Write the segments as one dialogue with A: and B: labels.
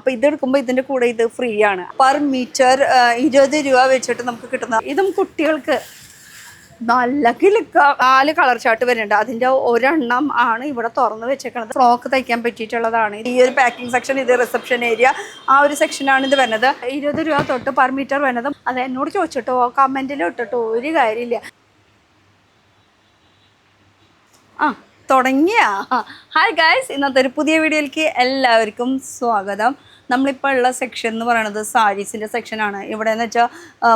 A: അപ്പോൾ ഇതെടുക്കുമ്പോൾ ഇതിൻ്റെ കൂടെ ഇത് ഫ്രീ ആണ്. പെർ മീറ്റർ 20 രൂപ വെച്ചിട്ട് നമുക്ക് കിട്ടുന്ന. ഇതും കുട്ടികൾക്ക് നല്ല കിലുക്ക 4 കളർ ചാർട്ട് വരുന്നുണ്ട്. അതിൻ്റെ ഒരെണ്ണം ആണ് ഇവിടെ തുറന്ന് വെച്ചേക്കുന്നത്. ഫ്രോക്ക് തയ്ക്കാൻ പറ്റിയിട്ടുള്ളതാണ്. ഈ ഒരു പാക്കിംഗ് സെക്ഷൻ, ഇത് റിസപ്ഷൻ ഏരിയ, ആ ഒരു സെക്ഷനാണ് ഇത് വരുന്നത്. 20 രൂപ തൊട്ട് പെർ മീറ്റർ വരുന്നത്. അത് എന്നോട് ചോദിച്ചിട്ടോ കമൻറ്റിൽ ഇട്ടിട്ടോ ഒരു കാര്യമില്ല. തുടങ്ങിയ ഹായ് ഗൈസ്, ഇന്നത്തെ ഒരു പുതിയ വീഡിയോയിലേക്ക് എല്ലാവർക്കും സ്വാഗതം. നമ്മളിപ്പോൾ ഉള്ള സെക്ഷൻ എന്ന് പറയുന്നത് സാരീസിൻ്റെ സെക്ഷനാണ്. ഇവിടെ എന്ന് വെച്ചാൽ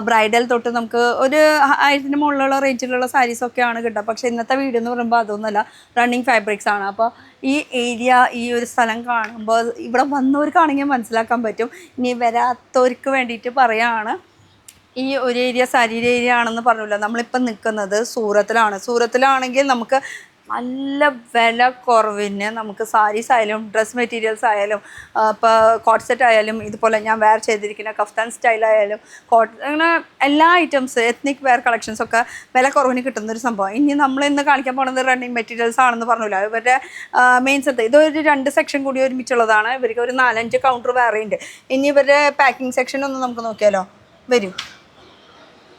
A: ബ്രൈഡൽ തൊട്ട് നമുക്ക് ഒരു 1000-ന് മുകളിലുള്ള റേഞ്ചിലുള്ള സാരീസൊക്കെയാണ് കിട്ടുക. പക്ഷേ ഇന്നത്തെ വീഡിയോ എന്ന് പറയുമ്പോൾ അതൊന്നുമല്ല, റണ്ണിങ് ഫാബ്രിക്സ് ആണ്. അപ്പോൾ ഈ ഏരിയ, ഈ ഒരു സ്ഥലം കാണുമ്പോൾ ഇവിടെ വന്നവർക്കാണെങ്കിൽ മനസ്സിലാക്കാൻ പറ്റും. ഇനി വരാത്തവർക്ക് വേണ്ടിയിട്ട് പറയുകയാണ്, ഈ ഒരു ഏരിയ സാരിയുടെ ഏരിയ ആണെന്ന് പറഞ്ഞില്ല. നമ്മളിപ്പം നിൽക്കുന്നത് സൂറത്തിലാണെങ്കിൽ നമുക്ക് നല്ല വില കുറവിന് നമുക്ക് സാരീസ് ആയാലും ഡ്രസ് മെറ്റീരിയൽസ് ആയാലും ഇപ്പോൾ കോട്ട് സെറ്റ് ആയാലും ഇതുപോലെ ഞാൻ വെയർ ചെയ്തിരിക്കുന്ന കഫ്താൻ സ്റ്റൈലായാലും അങ്ങനെ എല്ലാ ഐറ്റംസ് എത്നിക് വെയർ കളക്ഷൻസൊക്കെ വില കുറവിന് കിട്ടുന്നൊരു സംഭവം. ഇനി നമ്മൾ ഇന്ന് കാണിക്കാൻ പോകുന്നത് റണ്ണിങ് മെറ്റീരിയൽസ് ആണെന്ന് പറഞ്ഞില്ല. ഇവരുടെ മെയിൻ സെറ്റ് ഇതൊരു 2 സെക്ഷൻ കൂടി ഒരുമിച്ചുള്ളതാണ്. ഇവർക്ക് ഒരു 4-5 കൗണ്ടർ വേറെ ഉണ്ട്. ഇനി ഇവരുടെ പാക്കിംഗ് സെക്ഷൻ ഒന്ന് നമുക്ക് നോക്കിയാലോ, വരും.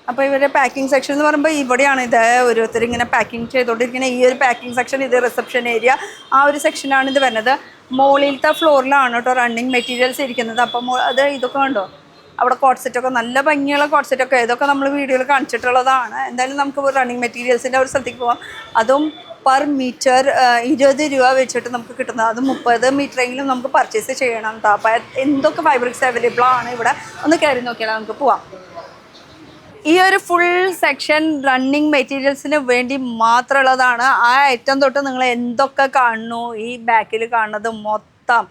A: അപ്പോൾ ഇവരുടെ പാക്കിംഗ് സെക്ഷൻ എന്ന് പറയുമ്പോൾ ഇവിടെയാണ് ഇത് ഓരോരുത്തർ ഇങ്ങനെ പാക്കിംഗ് ചെയ്തുകൊണ്ടിരിക്കുന്നത്. ഈ ഒരു പാക്കിംഗ് സെക്ഷൻ, ഇത് റിസപ്ഷൻ ഏരിയ, ആ ഒരു സെക്ഷനാണ് ഇത് വരുന്നത്. മുകളിലത്തെ ഫ്ലോറിലാണ് കേട്ടോ റണ്ണിങ് മെറ്റീരിയൽസ് ഇരിക്കുന്നത്. അപ്പം അത് ഇതൊക്കെ കണ്ടോ, അവിടെ കോട്ട് സെറ്റൊക്കെ നല്ല ഭംഗിയുള്ള കോട്ട് സെറ്റൊക്കെ ഇതൊക്കെ നമ്മൾ വീഡിയോയിൽ കാണിച്ചിട്ടുള്ളതാണ്. എന്തായാലും നമുക്ക് റണ്ണിങ് മെറ്റീരിയൽസിൻ്റെ ഒരു സ്ഥലത്തേക്ക് പോകാം. അതും പെർ മീറ്റർ 20 രൂപ വെച്ചിട്ട് നമുക്ക് കിട്ടുന്നത്. അത് 30 മീറ്ററെങ്കിലും നമുക്ക് പർച്ചേസ് ചെയ്യണം കേട്ടോ. അപ്പോൾ എന്തൊക്കെ ഫാബ്രിക്സ് അവൈലബിൾ ആണ് ഇവിടെ ഒന്ന് കയറി നോക്കിയാൽ നമുക്ക് പോവാം. ഈ ഒരു ഫുൾ സെക്ഷൻ റണ്ണിങ് മെറ്റീരിയൽസിന് വേണ്ടി മാത്രമുള്ളതാണ്. ആ ഐറ്റം തൊട്ട് നിങ്ങൾ എന്തൊക്കെ കാണുന്നു, ഈ ബാക്കിൽ കാണുന്നത് മൊത്തം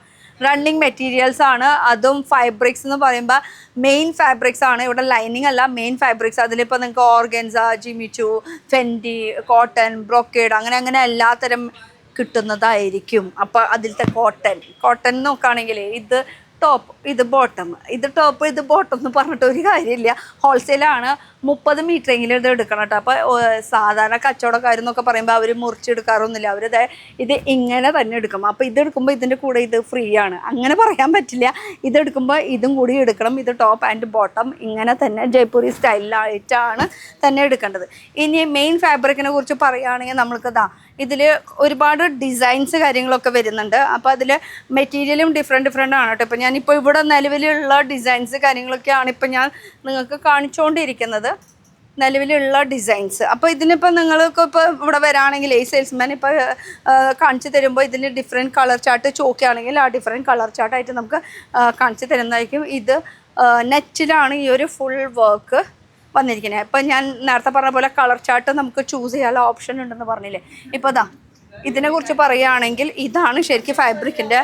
A: റണ്ണിങ് മെറ്റീരിയൽസ് ആണ്. അതും ഫാബ്രിക്സ് എന്ന് പറയുമ്പോൾ മെയിൻ ഫാബ്രിക്സ് ആണ്. ഇവിടെ ലൈനിങ് അല്ല, മെയിൻ ഫാബ്രിക്സ്. അതിലിപ്പോൾ നിങ്ങൾക്ക് ഓർഗൻസ, ജിമിച്ചു, ഫെൻഡി, കോട്ടൺ, ബ്രോക്കേഡ് അങ്ങനെ എല്ലാത്തരം കിട്ടുന്നതായിരിക്കും. അപ്പോൾ അതിലത്തെ കോട്ടൺ നോക്കുകയാണെങ്കിൽ ഇത് ടോപ്പ്, ഇത് ബോട്ടം, ഇത് ടോപ്പ്, ഇത് ബോട്ടം എന്ന് പറഞ്ഞിട്ട് ഒരു കാര്യമില്ല. ഹോൾസെയിലാണ്. 30 മീറ്ററെങ്കിലും ഇത് എടുക്കണം കേട്ടോ. അപ്പോൾ സാധാരണ കച്ചവടക്കാരെന്നൊക്കെ പറയുമ്പോൾ അവർ മുറിച്ചെടുക്കാറൊന്നുമില്ല. അവരത് ഇത് ഇങ്ങനെ തന്നെ എടുക്കും. അപ്പോൾ ഇതെടുക്കുമ്പോൾ ഇതിൻ്റെ കൂടെ ഇത് ഫ്രീ ആണ്, അങ്ങനെ പറയാൻ പറ്റില്ല. ഇതെടുക്കുമ്പോൾ ഇതും കൂടി എടുക്കണം. ഇത് ടോപ്പ് ആൻഡ് ബോട്ടം ഇങ്ങനെ തന്നെ ജയ്പൂരി സ്റ്റൈലിലായിട്ടാണ് തന്നെ എടുക്കേണ്ടത്. ഇനി മെയിൻ ഫാബ്രിക്കിനെ കുറിച്ച് പറയുകയാണെങ്കിൽ നമ്മൾക്ക് ഇതിൽ ഒരുപാട് ഡിസൈൻസ് കാര്യങ്ങളൊക്കെ വരുന്നുണ്ട്. അപ്പോൾ അതിൽ മെറ്റീരിയലും ഡിഫറെൻറ്റ് ആണ് കേട്ടോ. ഇപ്പോൾ ഞാനിപ്പോൾ ഇവിടെ നിലവിലുള്ള ഡിസൈൻസ് കാര്യങ്ങളൊക്കെയാണ് ഇപ്പോൾ ഞാൻ നിങ്ങൾക്ക് കാണിച്ചുകൊണ്ടിരിക്കുന്നത്, നിലവിലുള്ള ഡിസൈൻസ്. അപ്പോൾ ഇതിനിപ്പോൾ നിങ്ങൾക്ക് ഇപ്പോൾ ഇവിടെ വരാണെങ്കിൽ ഈ സെയിൽസ്മാൻ ഇപ്പോൾ കാണിച്ചു തരുമ്പോൾ ഇതിന് ഡിഫറെൻറ്റ് കളർ ചാർട്ട് ചോക്കുകയാണെങ്കിൽ ആ ഡിഫറെൻറ്റ് കളർ ചാർട്ടായിട്ട് നമുക്ക് കാണിച്ചു തരുന്നതായിരിക്കും. ഇത് നെറ്റിലാണ് ഈ ഒരു ഫുൾ വർക്ക് വന്നിരിക്കുന്നത്. ഇപ്പം ഞാൻ നേരത്തെ പറഞ്ഞ പോലെ കളർ ചാർട്ട് നമുക്ക് ചൂസ് ചെയ്യാനുള്ള ഓപ്ഷൻ ഉണ്ടെന്ന് പറഞ്ഞില്ലേ. ഇപ്പോൾ ഇതിനെക്കുറിച്ച് പറയുകയാണെങ്കിൽ ഇതാണ് ശരിക്കും ഫാബ്രിക്കിൻ്റെ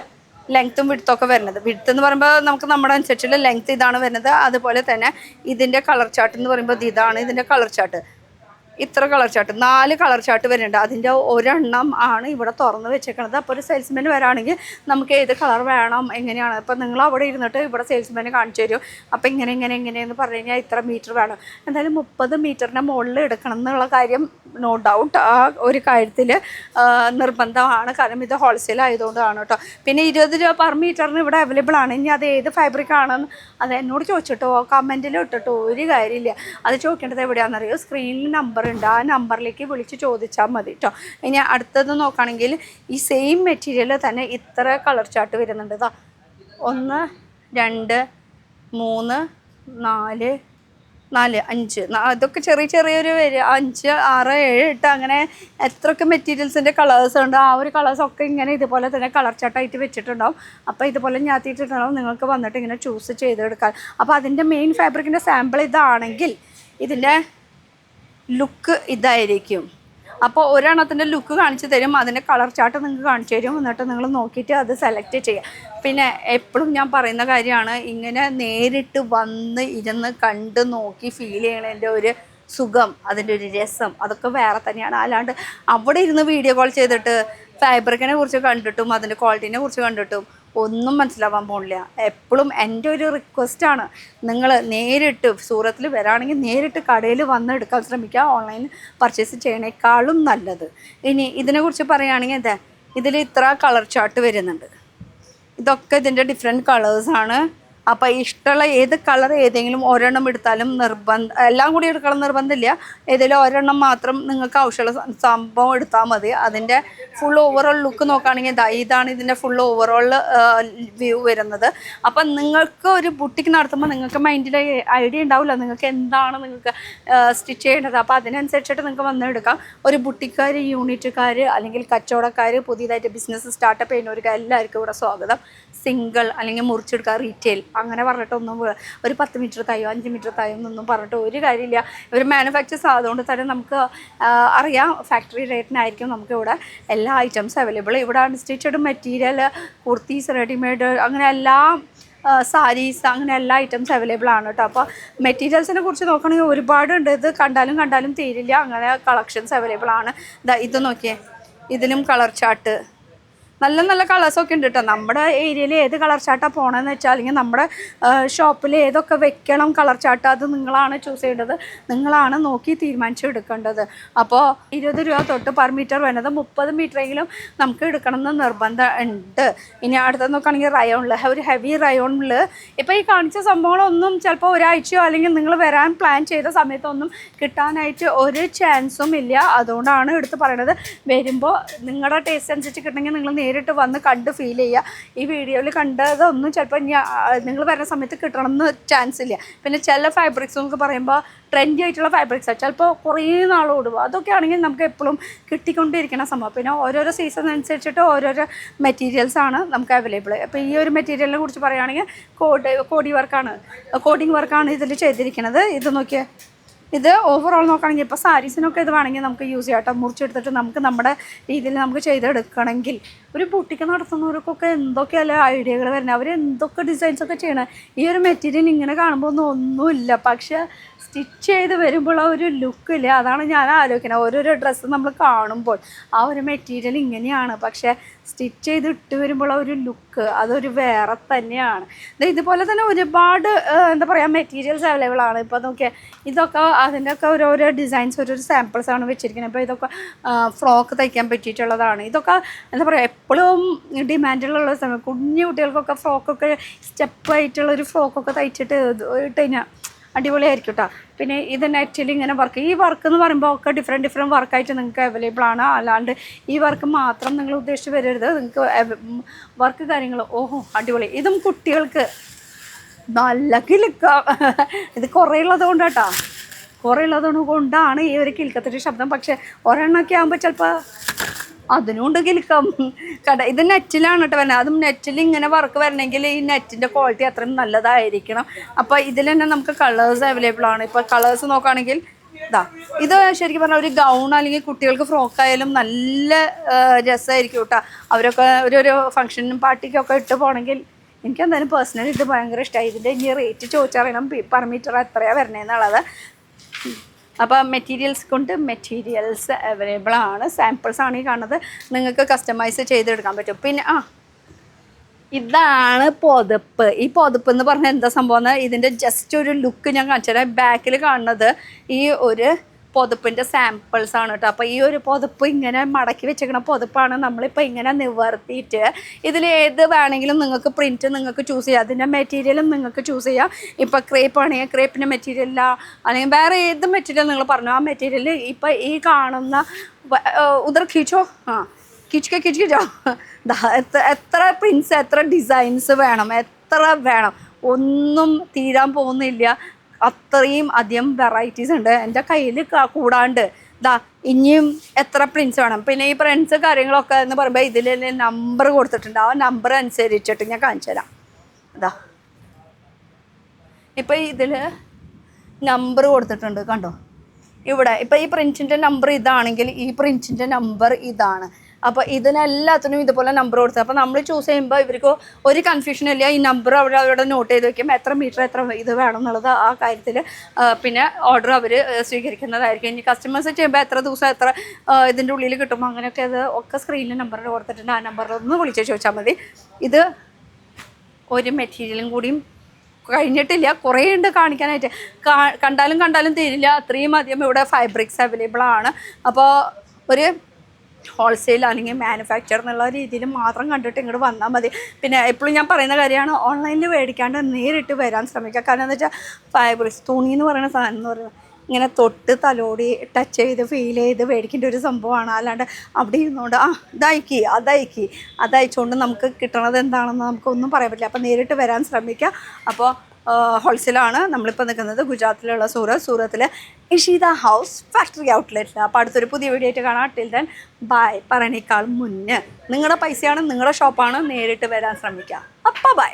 A: ലെങ്ത്തും വിഡ്ത്തൊക്കെ വരുന്നത്. വിഡ്ത്ത് എന്ന് പറയുമ്പോൾ നമുക്ക് നമ്മുടെ അനുസരിച്ചുള്ള ലെങ്ത്ത് ഇതാണ് വരുന്നത്. അതുപോലെ തന്നെ ഇതിൻ്റെ കളർ ചാർട്ട് എന്ന് പറയുമ്പോൾ ഇതാണ് ഇതിൻ്റെ കളർ ചാർട്ട്. ഇത്ര കളർ ചാർട്ട് 4 കളർ ചാർട്ട് വരുന്നുണ്ട്. അതിൻ്റെ ഒരെണ്ണം ആണ് ഇവിടെ തുറന്ന് വെച്ചേക്കുന്നത്. അപ്പോൾ ഒരു സെയിൽസ്മാൻ വരാണെങ്കിൽ നമുക്ക് ഏത് കളർ വേണം, എങ്ങനെയാണ്, അപ്പോൾ നിങ്ങൾ അവിടെ ഇരുന്നിട്ട് ഇവിടെ സെയിൽസ്മാനെ കാണിച്ചു തരും. അപ്പോൾ എങ്ങനെയെന്ന് പറഞ്ഞു കഴിഞ്ഞാൽ ഇത്ര മീറ്റർ വേണം. എന്തായാലും 30 മീറ്ററിൻ്റെ മുകളിൽ എടുക്കണം എന്നുള്ള കാര്യം നോ ഡൗട്ട് ആ ഒരു കാര്യത്തിൽ നിർബന്ധമാണ്. കാരണം ഇത് ഹോൾസെയിൽ ആയതുകൊണ്ടാണ് കേട്ടോ. പിന്നെ 20 രൂപ പെർ മീറ്ററിന് ഇവിടെ അവൈലബിൾ ആണ്. ഇനി അത് ഏത് ഫാബ്രിക് ആണെന്ന് അത് എന്നോട് ചോദിച്ചിട്ടോ കമൻറ്റിൽ ഇട്ടിട്ടോ ഒരു കാര്യമില്ല. അത് ചോദിക്കേണ്ടത് എവിടെയാണെന്നറിയോ, സ്ക്രീനിൽ നമ്പർ ഉണ്ട്, ആ നമ്പറിലേക്ക് വിളിച്ച് ചോദിച്ചാൽ മതി കേട്ടോ. ഇനി അടുത്തത് നോക്കുകയാണെങ്കിൽ ഈ സെയിം മെറ്റീരിയൽ തന്നെ ഇത്ര കളർ ചാർട്ട് വരുന്നുണ്ട്. 1 2 3 4 5 അതൊക്കെ ചെറിയൊരു 5 6 7 8 അങ്ങനെ എത്രയൊക്കെ മെറ്റീരിയൽസിൻ്റെ കളേഴ്സ് ഉണ്ട്. ആ ഒരു കളേഴ്സൊക്കെ ഇങ്ങനെ ഇതുപോലെ തന്നെ കളർ ചാർട്ടായിട്ട് വെച്ചിട്ടുണ്ടാവും. അപ്പോൾ ഇതുപോലെ ഞാത്തിയിട്ടുണ്ടാവും. നിങ്ങൾക്ക് വന്നിട്ട് ഇങ്ങനെ ചൂസ് ചെയ്തെടുക്കാൻ. അപ്പോൾ അതിൻ്റെ മെയിൻ ഫാബ്രിക്കിൻ്റെ സാമ്പിൾ ഇതാണെങ്കിൽ ഇതിൻ്റെ ലുക്ക് ഇതായിരിക്കും. അപ്പോൾ ഒരെണ്ണത്തിൻ്റെ ലുക്ക് കാണിച്ചു തരും, അതിൻ്റെ കളർ ചാർട്ട് നിങ്ങൾക്ക് കാണിച്ചു തരും. എന്നിട്ട് നിങ്ങൾ നോക്കിയിട്ട് അത് സെലക്ട് ചെയ്യുക. പിന്നെ എപ്പോഴും ഞാൻ പറയുന്ന കാര്യമാണ്, ഇങ്ങനെ നേരിട്ട് വന്ന് ഇരുന്ന് കണ്ട് നോക്കി ഫീൽ ചെയ്യണതിൻ്റെ ഒരു സുഖം, അതിൻ്റെ ഒരു രസം അതൊക്കെ വേറെ തന്നെയാണ്. അല്ലാണ്ട് അവിടെ ഇരുന്ന് വീഡിയോ കോൾ ചെയ്തിട്ട് ഫാബ്രിക്കിനെ കുറിച്ച് കണ്ടിട്ടും അതിൻ്റെ ക്വാളിറ്റീനെ കുറിച്ച് കണ്ടിട്ടും ഒന്നും മനസ്സിലാവാൻ പോണില്ല. എപ്പോഴും എൻ്റെ ഒരു റിക്വസ്റ്റാണ്, നിങ്ങൾ നേരിട്ട് സൂറത്തിൽ വരാണെങ്കിൽ നേരിട്ട് കടയിൽ വന്ന് എടുക്കാൻ ശ്രമിക്കുക. ഓൺലൈൻ പർച്ചേസ് ചെയ്യണേക്കാളും നല്ലത്. ഇനി ഇതിനെക്കുറിച്ച് പറയുകയാണെങ്കിൽ ഇതിൽ ഇത്ര കളർ ചാർട്ട് വരുന്നുണ്ട്. ഇതൊക്കെ ഇതിൻ്റെ ഡിഫറെൻറ്റ് കളേഴ്സാണ്. അപ്പോൾ ഇഷ്ടമുള്ള ഏത് കളർ ഏതെങ്കിലും ഒരെണ്ണം എടുത്താലും എല്ലാം കൂടി എടുക്കണം നിർബന്ധമില്ല. ഏതെങ്കിലും ഒരെണ്ണം മാത്രം നിങ്ങൾക്ക് ആവശ്യമുള്ള സംഭവം എടുത്താൽ മതി. അതിൻ്റെ ഫുൾ ഓവറോൾ ലുക്ക് നോക്കുകയാണെങ്കിൽ ഇതാണ് ഇതിൻ്റെ ഫുൾ ഓവറോൾ വ്യൂ വരുന്നത്. അപ്പം നിങ്ങൾക്ക് ഒരു ബുട്ടിക്ക് നടത്തുമ്പോൾ നിങ്ങൾക്ക് മൈൻഡിൽ ഐഡിയ ഉണ്ടാവില്ല നിങ്ങൾക്ക് എന്താണ് നിങ്ങൾക്ക് സ്റ്റിച്ച് ചെയ്യേണ്ടത്. അപ്പോൾ അതിനനുസരിച്ചിട്ട് നിങ്ങൾക്ക് വന്നെടുക്കാം. ഒരു ബുട്ടിക്കാർ, യൂണിറ്റുകാർ, അല്ലെങ്കിൽ കച്ചവടക്കാർ, പുതിയതായിട്ട് ബിസിനസ് സ്റ്റാർട്ടപ്പ് ചെയ്യുന്നവർക്ക് എല്ലാവർക്കും ഇവിടെ സ്വാഗതം. സിംഗിൾ അല്ലെങ്കിൽ മുറിച്ചെടുക്കുക, റീറ്റെയിൽ അങ്ങനെ പറഞ്ഞിട്ടൊന്നും ഒരു 10 മീറ്റർ തയ്യോ 5 മീറ്റർ തയ്യോ എന്നൊന്നും പറഞ്ഞിട്ട് ഒരു കാര്യമില്ല. ഇവർ മാനുഫാക്ചേഴ്സ് ആയതുകൊണ്ട് തന്നെ നമുക്ക് അറിയാം ഫാക്ടറി റേറ്റിനായിരിക്കും നമുക്ക് ഇവിടെ എല്ലാ ഐറ്റംസ് അവൈലബിൾ. ഇവിടെ അൺസ്റ്റിച്ചഡ് മെറ്റീരിയൽ, കുർത്തീസ്, റെഡിമെയ്ഡ്, അങ്ങനെ എല്ലാം സാരീസ്, അങ്ങനെ എല്ലാ ഐറ്റംസ് അവൈലബിൾ ആണ് കേട്ടോ. അപ്പോൾ മെറ്റീരിയൽസിനെ കുറിച്ച് നോക്കുകയാണെങ്കിൽ ഒരുപാടുണ്ട്. ഇത് കണ്ടാലും തീരില്ല, അങ്ങനെ കളക്ഷൻസ് അവൈലബിൾ ആണ്. ഇത് നോക്കിയേ, ഇതിനും കളർ ചാർട്ട്, നല്ല കളേഴ്സൊക്കെ ഉണ്ട് കേട്ടോ. നമ്മുടെ ഏരിയയിൽ ഏത് കളർ ചാർട്ടാണ് പോകണമെന്ന് വെച്ചാൽ, അല്ലെങ്കിൽ നമ്മുടെ ഷോപ്പിൽ ഏതൊക്കെ വെക്കണം കളർ ചാർട്ട്, അത് നിങ്ങളാണ് ചൂസ് ചെയ്യേണ്ടത്, നിങ്ങളാണ് നോക്കി തീരുമാനിച്ചെടുക്കേണ്ടത്. അപ്പോൾ 20 രൂപ തൊട്ട് പെർ മീറ്റർ വരുന്നത് 30 മീറ്ററെങ്കിലും നമുക്ക് എടുക്കണമെന്ന് നിർബന്ധം ഉണ്ട്. ഇനി അടുത്തത് നോക്കുകയാണെങ്കിൽ റയോണിൽ, ഒരു ഹെവി റയോണിൽ ഇപ്പോൾ ഈ കാണിച്ച സംഭവങ്ങളൊന്നും ചിലപ്പോൾ ഒരാഴ്ചയോ അല്ലെങ്കിൽ നിങ്ങൾ വരാൻ പ്ലാൻ ചെയ്ത സമയത്തൊന്നും കിട്ടാനായിട്ട് ഒരു ചാൻസും ഇല്ല. അതുകൊണ്ടാണ് എടുത്ത് പറയണത്. വരുമ്പോൾ നിങ്ങളുടെ ടേസ്റ്റ് അനുസരിച്ച് കിട്ടണമെങ്കിൽ നിങ്ങൾ നേരിട്ട് വന്ന് കണ്ട് ഫീൽ ചെയ്യുക. ഈ വീഡിയോയിൽ കണ്ടതൊന്നും ചിലപ്പോൾ നിങ്ങൾ വരുന്ന സമയത്ത് കിട്ടണമെന്ന് ചാൻസ് ഇല്ല. പിന്നെ ചില ഫാബ്രിക്സ് നമുക്ക് പറയുമ്പോൾ ട്രെൻഡി ആയിട്ടുള്ള ഫാബ്രിക്സാണ്, ചിലപ്പോൾ കുറേ നാൾ ഓടുക. അതൊക്കെ ആണെങ്കിൽ നമുക്ക് എപ്പോഴും കിട്ടിക്കൊണ്ടിരിക്കുന്ന സംഭവം. പിന്നെ ഓരോരോ സീസൺ അനുസരിച്ചിട്ട് ഓരോരോ മെറ്റീരിയൽസാണ് നമുക്ക് അവൈലബിൾ. അപ്പോൾ ഈ ഒരു മെറ്റീരിയലിനെ കുറിച്ച് പറയുകയാണെങ്കിൽ കോഡിങ് വർക്കാണ് ഇതിൽ ചെയ്തിരിക്കുന്നത്. ഇത് നോക്കിയാൽ ഇത് ഓവറോൾ നോക്കുകയാണെങ്കിൽ ഇപ്പോൾ സാരീസിനൊക്കെ ഇത് വേണമെങ്കിൽ നമുക്ക് യൂസ് ചെയ്യാം കേട്ടോ. മുറിച്ചെടുത്തിട്ട് നമുക്ക് നമ്മുടെ രീതിയിൽ നമുക്ക് ചെയ്തെടുക്കണമെങ്കിൽ ഒരു ബുട്ടിക്ക് നടത്തുന്നവർക്കൊക്കെ എന്തൊക്കെയല്ലേ ഐഡിയകൾ വരുന്നത്, അവർ എന്തൊക്കെ ഡിസൈൻസൊക്കെ ചെയ്യണം. ഈ ഒരു മെറ്റീരിയൽ ഇങ്ങനെ കാണുമ്പോൾ ഒന്നുമില്ല, പക്ഷേ സ്റ്റിച്ച് ചെയ്ത് വരുമ്പോൾ ആ ഒരു ലുക്കില്ല. അതാണ് ഞാൻ ആലോചിക്കുന്നത്. ഓരോരോ ഡ്രസ്സ് നമ്മൾ കാണുമ്പോൾ ആ ഒരു മെറ്റീരിയൽ ഇങ്ങനെയാണ്, പക്ഷേ സ്റ്റിച്ച് ചെയ്ത് ഇട്ട് വരുമ്പോൾ ആ ഒരു ലുക്ക് അതൊരു വേറെ തന്നെയാണ്. ഇതുപോലെ തന്നെ ഒരുപാട് എന്താ പറയുക മെറ്റീരിയൽസ് അവൈലബിൾ ആണ്. ഇപ്പോൾ നോക്കിയാൽ ഇതൊക്കെ അതിൻ്റെയൊക്കെ ഓരോരോ ഡിസൈൻസ്, ഓരോരോ സാമ്പിൾസാണ് വെച്ചിരിക്കുന്നത്. അപ്പോൾ ഇതൊക്കെ ഫ്രോക്ക് തയ്ക്കാൻ പറ്റിയിട്ടുള്ളതാണ്. ഇതൊക്കെ എന്താ പറയുക എപ്പോഴും ഡിമാൻഡിലുള്ള സമയം. കുഞ്ഞു കുട്ടികൾക്കൊക്കെ ഫ്രോക്കൊക്കെ സ്റ്റെപ്പായിട്ടുള്ളൊരു ഫ്രോക്കൊക്കെ തയ്ച്ചിട്ട് ഇട്ട് കഴിഞ്ഞാൽ അടിപൊളിയായിരിക്കും കേട്ടോ. പിന്നെ ഇത് നെറ്റിൽ ഇങ്ങനെ വർക്ക്, ഈ വർക്ക് എന്ന് പറയുമ്പോൾ ഒക്കെ ഡിഫറെൻറ്റ് വർക്കായിട്ട് നിങ്ങൾക്ക് അവൈലബിൾ ആണ്. അല്ലാണ്ട് ഈ വർക്ക് മാത്രം നിങ്ങൾ ഉദ്ദേശിച്ച് വരരുത്. നിങ്ങൾക്ക് വർക്ക് കാര്യങ്ങൾ അടിപൊളി. ഇതും കുട്ടികൾക്ക് നല്ല കിലുക്കാം. ഇത് കുറേ ഉള്ളത് കൊണ്ടാട്ടോ, കുറേ ഉള്ളത് കൊണ്ടാണ് ഈ ഒരു കിലുക്കത്തിൻ്റെ ശബ്ദം. പക്ഷേ ഒരെണ്ണമൊക്കെ ആകുമ്പോൾ ചിലപ്പോൾ അതിനുകൊണ്ട് കിലുക്കം ഇത് നെറ്റിലാണ് കേട്ടോ വരുന്നത്. അതും നെറ്റിൽ ഇങ്ങനെ വർക്ക് വരണമെങ്കിൽ ഈ നെറ്റിൻ്റെ ക്വാളിറ്റി അത്രയും നല്ലതായിരിക്കണം. അപ്പോൾ ഇതിൽ തന്നെ നമുക്ക് കളേഴ്സ് അവൈലബിൾ ആണ്. ഇപ്പോൾ കളേഴ്സ് നോക്കുകയാണെങ്കിൽ ഇത് ശരിക്കും പറഞ്ഞാൽ ഒരു ഗൗൺ അല്ലെങ്കിൽ കുട്ടികൾക്ക് ഫ്രോക്കായാലും നല്ല രസമായിരിക്കും കേട്ടോ. അവരൊക്കെ ഒരു ഫംഗ്ഷനും പാർട്ടിക്കൊക്കെ ഇട്ട് പോകണമെങ്കിൽ എനിക്കെന്തായാലും പേഴ്സണലി ഇത് ഭയങ്കര ഇഷ്ടമായി. ഇതിൻ്റെ ഇനി റേറ്റ് ചോദിച്ചറിയണം പെർ മീറ്റർ എത്രയാണ് വരണേന്നുള്ളത്. അപ്പോൾ മെറ്റീരിയൽസ് അവൈലബിൾ ആണ്. സാമ്പിൾസ് ആണ് ഈ കാണുന്നത്. നിങ്ങൾക്ക് കസ്റ്റമൈസ് ചെയ്തെടുക്കാൻ പറ്റും. പിന്നെ ഇതാണ് പുതപ്പ്. ഈ പുതപ്പ് എന്ന് പറഞ്ഞാൽ എന്താ സംഭവം എന്ന് ഇതിൻ്റെ ജസ്റ്റ് ഒരു ലുക്ക് ഞാൻ കാണിച്ചു തരാം. ബാക്കിൽ കാണുന്നത് ഈ ഒരു പുതപ്പിൻ്റെ സാമ്പിൾസ് ആണ് കേട്ടോ. അപ്പോൾ ഈ ഒരു പുതപ്പ് ഇങ്ങനെ മടക്കി വെച്ചേക്കുന്ന പുതപ്പാണ് നമ്മളിപ്പോൾ ഇങ്ങനെ നിവർത്തിയിട്ട് ഇതിൽ ഏത് വേണമെങ്കിലും നിങ്ങൾക്ക് പ്രിൻറ്റ് നിങ്ങൾക്ക് ചൂസ് ചെയ്യാം. അതിൻ്റെ മെറ്റീരിയലും നിങ്ങൾക്ക് ചൂസ് ചെയ്യാം. ഇപ്പോൾ ക്രേപ്പ് ആണെങ്കിൽ ക്രേപ്പിൻ്റെ മെറ്റീരിയലില്ല, അല്ലെങ്കിൽ വേറെ ഏത് മെറ്റീരിയൽ നിങ്ങൾ പറഞ്ഞു ആ മെറ്റീരിയൽ ഇപ്പോൾ ഈ കാണുന്ന ഉദർ ഖീച്ചോ കിച്ചോ എത്ര പ്രിൻസ്, എത്ര ഡിസൈൻസ് വേണം, എത്ര വേണം, ഒന്നും തീരാൻ പോകുന്നില്ല. അത്രയും അധികം വെറൈറ്റീസ് ഉണ്ട് എൻ്റെ കയ്യിൽ. കൂടാണ്ട് ഇനിയും എത്ര പ്രിൻസ് വേണം. പിന്നെ ഈ പ്രിൻസ് കാര്യങ്ങളൊക്കെ എന്ന് പറയുമ്പോൾ ഇതിൽ നമ്പർ കൊടുത്തിട്ടുണ്ട്. ആ നമ്പർ അനുസരിച്ചിട്ട് ഞാൻ കാണിച്ചു തരാം. ഇപ്പോൾ ഇതിൽ നമ്പർ കൊടുത്തിട്ടുണ്ട് കണ്ടോ. ഇവിടെ ഇപ്പോൾ ഈ പ്രിൻറ്റിൻ്റെ നമ്പർ ഇതാണെങ്കിൽ ഈ പ്രിൻറ്റിൻ്റെ നമ്പർ ഇതാണ്. അപ്പോൾ ഇതിനെല്ലാത്തിനും ഇതുപോലെ നമ്പർ കൊടുത്തത്. അപ്പോൾ നമ്മൾ ചൂസ് ചെയ്യുമ്പോൾ ഇവർക്ക് ഒരു കൺഫ്യൂഷനും ഇല്ല. ഈ നമ്പർ അവരുടെ നോട്ട് ചെയ്ത് വയ്ക്കും, എത്ര മീറ്റർ എത്ര ഇത് വേണം എന്നുള്ളത് ആ കാര്യത്തിൽ. പിന്നെ ഓർഡർ അവർ സ്വീകരിക്കുന്നതായിരിക്കും. ഇനി കസ്റ്റമേഴ്സ് ചെയ്യുമ്പോൾ എത്ര ദിവസം എത്ര ഇതിൻ്റെ ഉള്ളിൽ കിട്ടും അങ്ങനെയൊക്കെ അത് ഒക്കെ സ്ക്രീനിൽ നമ്പർ കൊടുത്തിട്ടുണ്ട്. ആ നമ്പറിൽ ഒന്ന് വിളിച്ച് ചോദിച്ചാൽ മതി. ഇത് ഒരു മെറ്റീരിയലും കൂടിയും കഴിഞ്ഞിട്ടില്ല, കുറേ ഉണ്ട് കാണിക്കാനായിട്ട്. കണ്ടാലും തീരില്ല, അത്രയും അധികം ഇവിടെ ഫാബ്രിക്സ് അവൈലബിൾ ആണ്. അപ്പോൾ ഒരു ഹോൾസെയിൽ അല്ലെങ്കിൽ മാനുഫാക്ചർ എന്നുള്ള രീതിയിൽ മാത്രം കണ്ടിട്ട് ഇങ്ങോട്ട് വന്നാൽ മതി. പിന്നെ എപ്പോഴും ഞാൻ പറയുന്ന കാര്യമാണ്, ഓൺലൈനിൽ മേടിക്കാണ്ട് നേരിട്ട് വരാൻ ശ്രമിക്കുക. കാരണം എന്താ വെച്ചാൽ ഫാബ്രിക്സ് തുണി എന്ന് പറയുന്ന സാധനം എന്ന് പറയുന്നത് ഇങ്ങനെ തൊട്ട് തലോടി ടച്ച് ചെയ്ത് ഫീൽ ചെയ്ത് മേടിക്കേണ്ട ഒരു സംഭവമാണ്. അല്ലാണ്ട് അവിടെ ഇരുന്നുകൊണ്ട് അതയച്ചുകൊണ്ട് നമുക്ക് കിട്ടണത് എന്താണെന്ന് നമുക്കൊന്നും പറയാൻ പറ്റില്ല. അപ്പോൾ നേരിട്ട് വരാൻ ശ്രമിക്കുക. അപ്പോൾ ഹോൾസെയിലാണ് നമ്മളിപ്പോൾ നിൽക്കുന്നത് ഗുജറാത്തിലുള്ള സൂറത്തിലെ ഇഷീത ഹൗസ് ഫാക്ടറി ഔട്ട്ലെറ്റിൽ. അപ്പോൾ അടുത്തൊരു പുതിയ വീഡിയോ ആയിട്ട് കാണാം. Till then bye. പറയണേക്കാൾ മുന്നേ നിങ്ങളുടെ പൈസയാണ്, നിങ്ങളുടെ ഷോപ്പാണ്, നേരിട്ട് വരാൻ ശ്രമിക്കുക. അപ്പോൾ ബൈ.